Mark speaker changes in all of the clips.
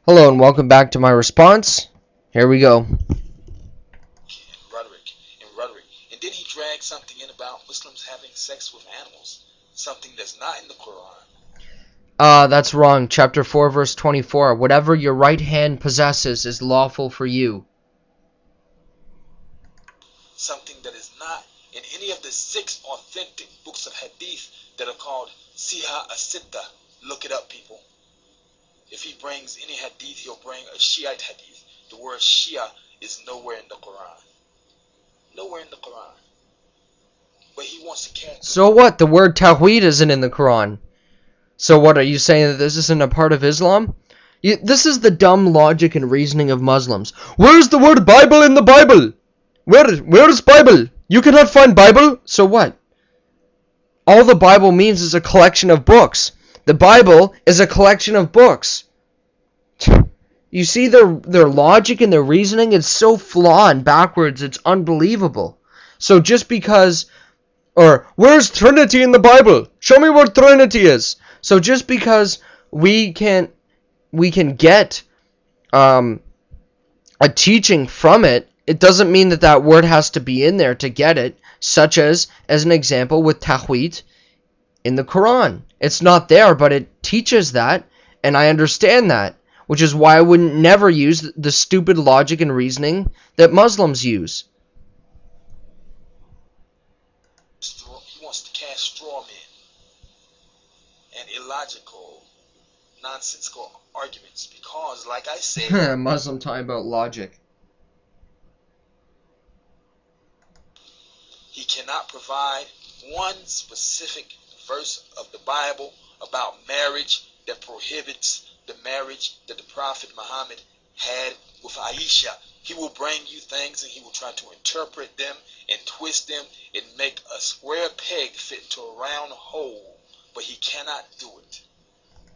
Speaker 1: Hello and welcome back to my response. Here we go.
Speaker 2: Rhetoric. And then he dragged something in about Muslims having sex with animals, something that's not in the Quran.
Speaker 1: That's wrong. Chapter 4, verse 24. Whatever your right hand possesses is lawful for you.
Speaker 2: Something that is not in any of the 6 authentic books of hadith that are called Siha Asitta. Look it up, people. If he brings any hadith, he'll bring a Shiite hadith. The word Shia is nowhere in the Quran. Nowhere in the Quran. But he wants to catch.
Speaker 1: So what? The word Tawheed isn't in the Quran. So what, are you saying that this isn't a part of Islam? This is the dumb logic and reasoning of Muslims. Where's the word Bible in the Bible? Where's Bible? You cannot find Bible? So what? All the Bible means is a collection of books. The Bible is a collection of books. You see their logic and their reasoning? It's so flawed and backwards, it's unbelievable. So just because, or where's Trinity in the Bible? Show me where Trinity is. So just because we can get a teaching from it, it doesn't mean that that word has to be in there to get it. Such as an example with Tawheed in the Quran. It's not there, but it teaches that, and I understand that, which is why I wouldn't never use the stupid logic and reasoning that Muslims use.
Speaker 2: He wants to cast straw men and illogical, nonsensical arguments because, like I said,
Speaker 1: Muslim talking about logic.
Speaker 2: He cannot provide one specific verse of the Bible about marriage that prohibits the marriage that the Prophet Muhammad had with Aisha. He will bring you things and he will try to interpret them and twist them and make a square peg fit into a round hole, but he cannot do it.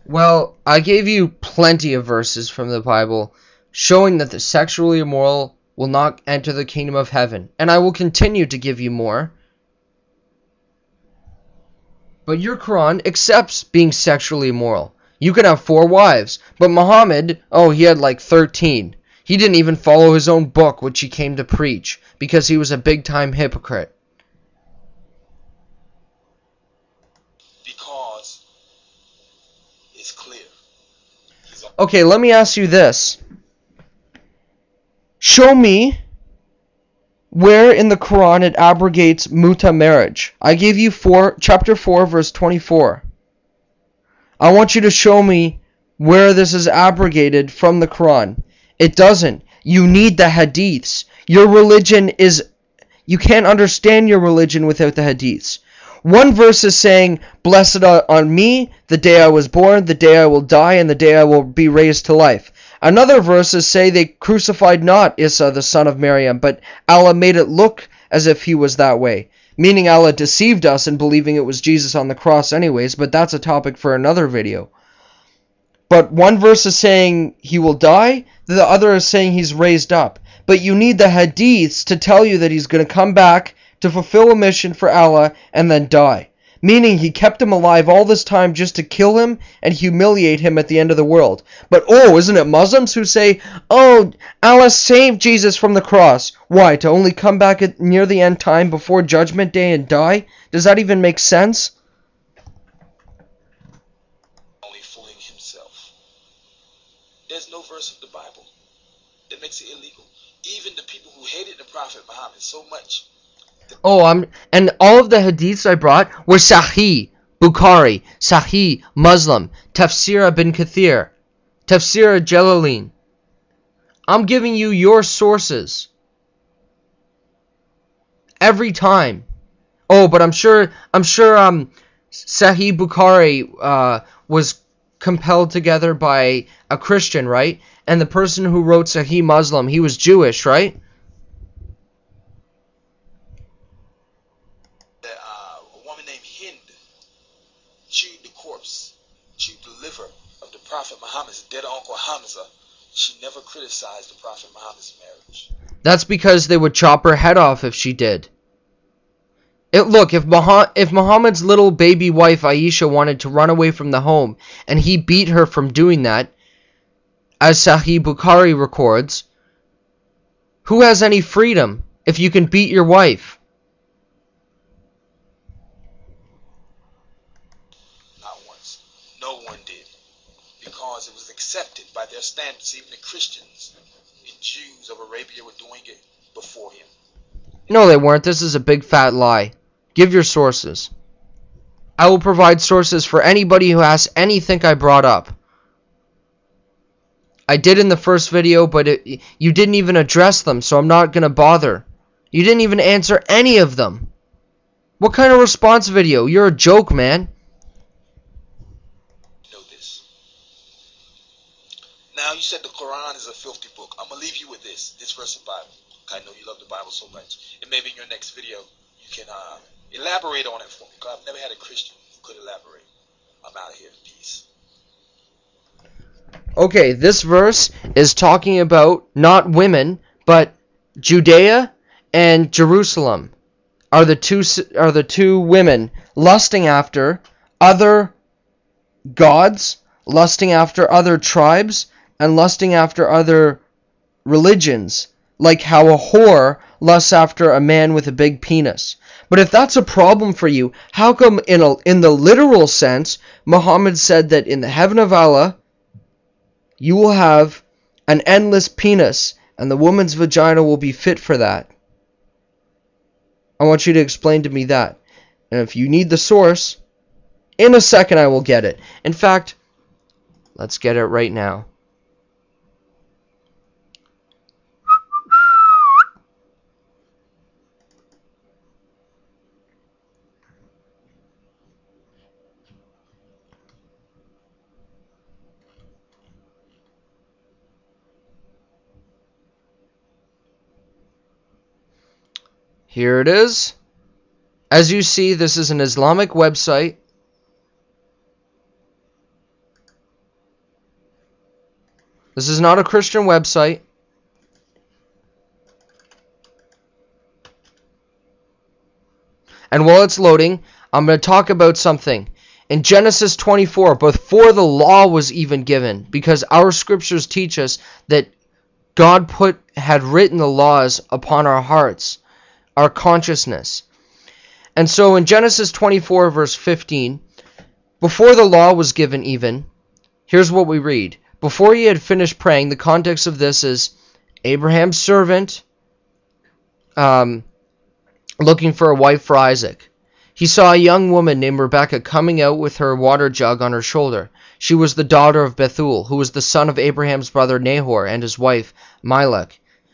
Speaker 1: Well, I gave you plenty of verses from the Bible showing that the sexually immoral will not enter the kingdom of heaven, and I will continue to give you more. But your Quran accepts being sexually immoral. You can have 4 wives, but Muhammad, he had like 13. He didn't even follow his own book, which he came to preach, because he was a big-time hypocrite.
Speaker 2: Because it's clear.
Speaker 1: Okay, let me ask you this. Show me where in the Quran it abrogates muta marriage. I gave you chapter 4, verse 24. I want you to show me where this is abrogated from the Quran. It doesn't. You need the hadiths. Your religion is... You can't understand your religion without the hadiths. One verse is saying, "Blessed on me, the day I was born, the day I will die, and the day I will be raised to life." Another verses say they crucified not Isa, the son of Maryam, but Allah made it look as if he was that way. Meaning Allah deceived us in believing it was Jesus on the cross anyways, but that's a topic for another video. But one verse is saying he will die, the other is saying he's raised up. But you need the hadiths to tell you that he's going to come back to fulfill a mission for Allah and then die. Meaning he kept him alive all this time just to kill him and humiliate him at the end of the world. But isn't it Muslims who say, Allah saved Jesus from the cross. Why, to only come back near the end time before Judgment Day and die? Does that even make sense?
Speaker 2: Only fooling himself. There's no verse of the Bible that makes it illegal. Even the people who hated the Prophet Muhammad so much.
Speaker 1: And all of the hadiths I brought were Sahih Bukhari, Sahih Muslim, Tafsir ibn Kathir, Tafsir Jalalain. I'm giving you your sources every time. But I'm sure Sahih Bukhari was compelled together by a Christian, right? And the person who wrote Sahih Muslim, he was Jewish, right?
Speaker 2: Chewed the liver of the Prophet Muhammad's dead uncle Hamza. She never criticized the Prophet Muhammad's marriage.
Speaker 1: That's because they would chop her head off if she did. Look, if Muhammad's little baby wife Aisha wanted to run away from the home and he beat her from doing that, as Sahih Bukhari records, who has any freedom if you can beat your wife?
Speaker 2: Not once. No one did. Because it was accepted by their standards. Even the Christians and Jews of Arabia were doing it before him.
Speaker 1: No, they weren't. This is a big fat lie. Give your sources. I will provide sources for anybody who asks anything I brought up. I did in the first video, but you didn't even address them, so I'm not going to bother. You didn't even answer any of them. What kind of response video? You're a joke, man.
Speaker 2: Know this. Now, you said the Quran is a filthy book. I'm going to leave you with this verse of the Bible. I know you love the Bible so much. And maybe in your next video, you can elaborate on it for me. Because I've never had a Christian who could elaborate. I'm out of here. Peace.
Speaker 1: Okay, this verse is talking about not women, but Judea and Jerusalem are the two women lusting after other gods, lusting after other tribes, and lusting after other religions, like how a whore lusts after a man with a big penis. But if that's a problem for you, how come in the literal sense, Muhammad said that in the heaven of Allah, you will have an endless penis, and the woman's vagina will be fit for that? I want you to explain to me that. And if you need the source, in a second I will get it. In fact, let's get it right now. Here it is. As you see, this is an Islamic website. This is not a Christian website. And while it's loading, I'm going to talk about something. In Genesis 24, before the law was even given, because our scriptures teach us that God had written the laws upon our hearts, our consciousness. And so in Genesis 24 verse 15, before the law was given even, here's what we read. Before he had finished praying, the context of this is Abraham's servant looking for a wife for Isaac. He saw a young woman named Rebekah coming out with her water jug on her shoulder. She was the daughter of Bethuel, who was the son of Abraham's brother Nahor and his wife Milcah.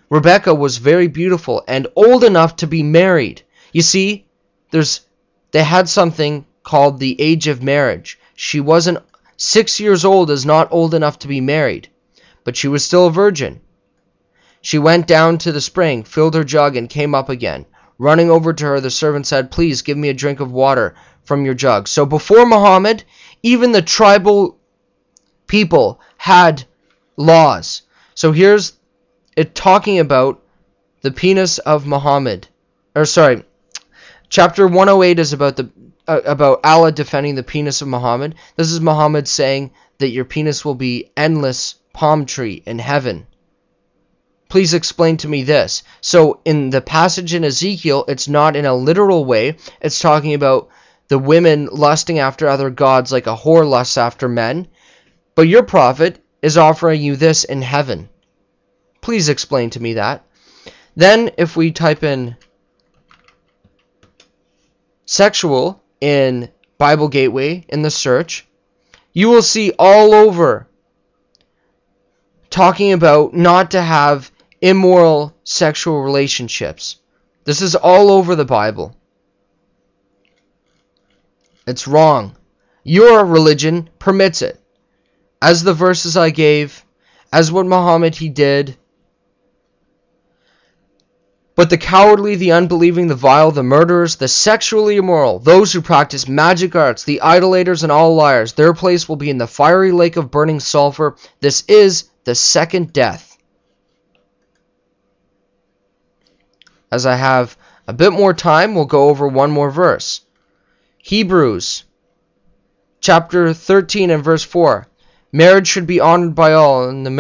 Speaker 1: Rebekah was very beautiful and old enough to be married. You see, they had something called the age of marriage. She wasn't 6 years old, is not old enough to be married, but she was still a virgin. She went down to the spring, filled her jug, and came up again. Running over to her, the servant said, "Please give me a drink of water from your jug." So before Muhammad, even the tribal people had laws. So here's it talking about the penis of Muhammad. Chapter 108 is about Allah defending the penis of Muhammad. This is Muhammad saying that your penis will be endless palm tree in heaven. Please explain to me this. So in the passage in Ezekiel, it's not in a literal way. It's talking about the women lusting after other gods like a whore lusts after men. But your prophet is offering you this in heaven. Please explain to me that. Then if we type in sexual in Bible Gateway in the search, you will see all over talking about not to have immoral sexual relationships. This is all over the Bible. It's wrong. Your religion permits it. As the verses I gave, as what Muhammad he did. But the cowardly, the unbelieving, the vile, the murderers, the sexually immoral, those who practice magic arts, the idolaters, and all liars, their place will be in the fiery lake of burning sulfur. This is the second death. As I have a bit more time, we'll go over one more verse. Hebrews chapter 13 and verse 4. Marriage should be honored by all, and the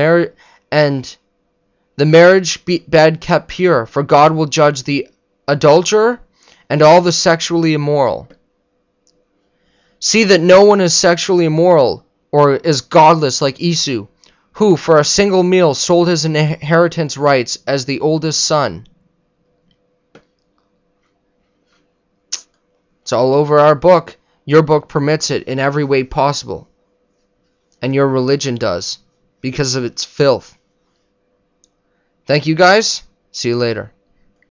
Speaker 1: marriage bed kept pure, for God will judge the adulterer and all the sexually immoral. See that no one is sexually immoral or is godless like Esau, who for a single meal sold his inheritance rights as the oldest son. It's all over our book. Your book permits it in every way possible. And your religion does, because of its filth. Thank you guys. See you later.